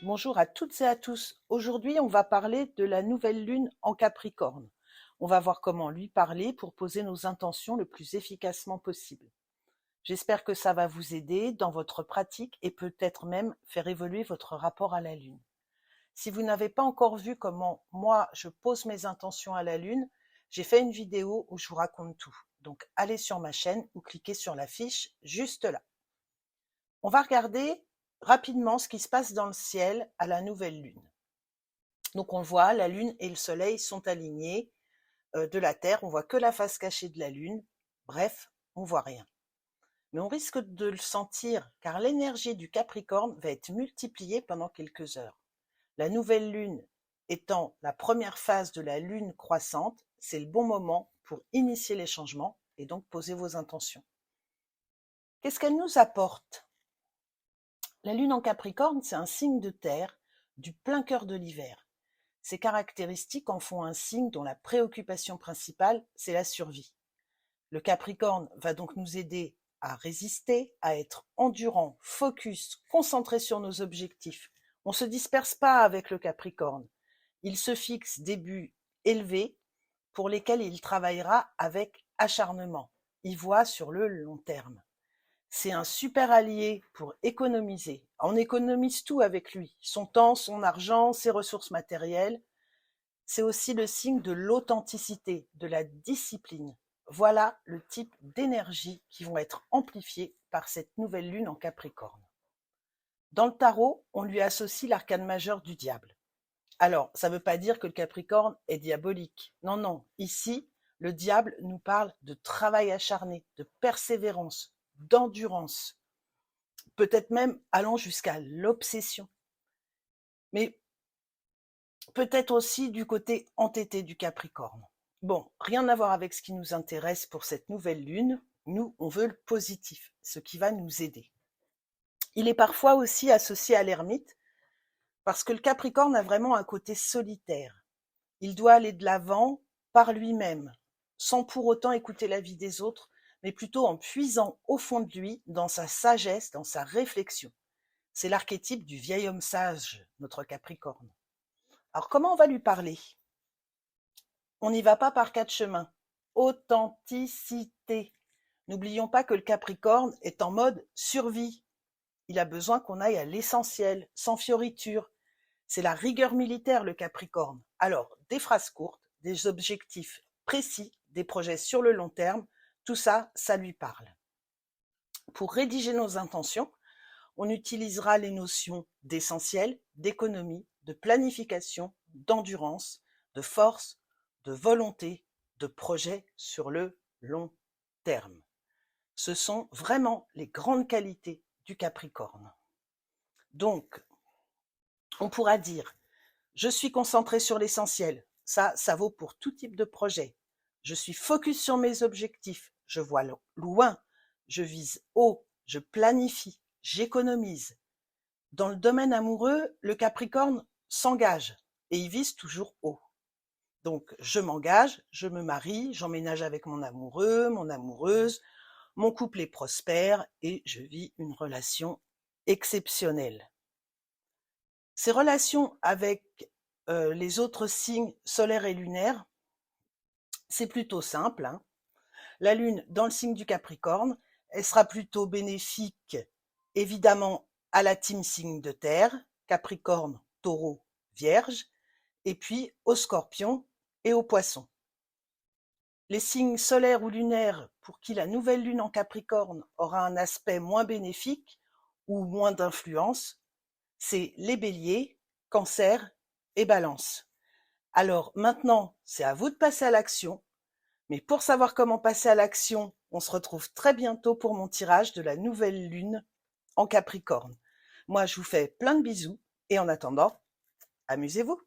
Bonjour à toutes et à tous. Aujourd'hui, on va parler de la nouvelle lune en Capricorne. On va voir comment lui parler pour poser nos intentions le plus efficacement possible. J'espère que ça va vous aider dans votre pratique et peut-être même faire évoluer votre rapport à la lune. Si vous n'avez pas encore vu comment moi je pose mes intentions à la lune, j'ai fait une vidéo où je vous raconte tout. Donc allez sur ma chaîne ou cliquez sur la fiche juste là. On va regarder rapidement ce qui se passe dans le ciel à la nouvelle lune. Donc on le voit, la lune et le soleil sont alignés de la Terre, on voit que la face cachée de la lune, bref, on voit rien. Mais on risque de le sentir car l'énergie du Capricorne va être multipliée pendant quelques heures. La nouvelle lune étant la première phase de la lune croissante, c'est le bon moment pour initier les changements et donc poser vos intentions. Qu'est-ce qu'elle nous apporte? La lune en Capricorne, c'est un signe de terre du plein cœur de l'hiver. Ces caractéristiques en font un signe dont la préoccupation principale, c'est la survie. Le Capricorne va donc nous aider à résister, à être endurant, focus, concentré sur nos objectifs. On ne se disperse pas avec le Capricorne. Il se fixe des buts élevés pour lesquels il travaillera avec acharnement. Il voit sur le long terme. C'est un super allié pour économiser. On économise tout avec lui, son temps, son argent, ses ressources matérielles. C'est aussi le signe de l'authenticité, de la discipline. Voilà le type d'énergie qui vont être amplifiées par cette nouvelle lune en Capricorne. Dans le tarot, on lui associe l'arcane majeur du diable. Alors, ça ne veut pas dire que le Capricorne est diabolique. Non, non. Ici, le diable nous parle de travail acharné, de persévérance, d'endurance, peut-être même allant jusqu'à l'obsession. Mais peut-être aussi du côté entêté du Capricorne. Bon, rien à voir avec ce qui nous intéresse pour cette nouvelle lune. Nous, on veut le positif, ce qui va nous aider. Il est parfois aussi associé à l'ermite, parce que le Capricorne a vraiment un côté solitaire. Il doit aller de l'avant par lui-même, sans pour autant écouter l'avis des autres, mais plutôt en puisant au fond de lui, dans sa sagesse, dans sa réflexion. C'est l'archétype du vieil homme sage, notre Capricorne. Alors comment on va lui parler? On n'y va pas par quatre chemins. Authenticité. N'oublions pas que le Capricorne est en mode survie. Il a besoin qu'on aille à l'essentiel, sans fioriture. C'est la rigueur militaire, le Capricorne. Alors, des phrases courtes, des objectifs précis, des projets sur le long terme, tout ça, ça lui parle. Pour rédiger nos intentions, on utilisera les notions d'essentiel, d'économie, de planification, d'endurance, de force, de volonté, de projet sur le long terme. Ce sont vraiment les grandes qualités du Capricorne. Donc, on pourra dire, je suis concentré sur l'essentiel. Ça vaut pour tout type de projet. Je suis focus sur mes objectifs. Je vois loin. Je vise haut. Je planifie. J'économise. Dans le domaine amoureux, le Capricorne s'engage et il vise toujours haut. Donc, je m'engage, je me marie, j'emménage avec mon amoureux, mon amoureuse, mon couple est prospère et je vis une relation exceptionnelle. Ces relations avec les autres signes solaires et lunaires, c'est plutôt simple. La Lune dans le signe du Capricorne, elle sera plutôt bénéfique, évidemment, à la team signe de terre, Capricorne, Taureau, Vierge, et puis aux Scorpions et aux Poissons. Les signes solaires ou lunaires pour qui la nouvelle lune en Capricorne aura un aspect moins bénéfique ou moins d'influence, c'est les Béliers, Cancer et Balance. Alors maintenant, c'est à vous de passer à l'action. Mais pour savoir comment passer à l'action, on se retrouve très bientôt pour mon tirage de la nouvelle lune en Capricorne. Moi, je vous fais plein de bisous et en attendant, amusez-vous.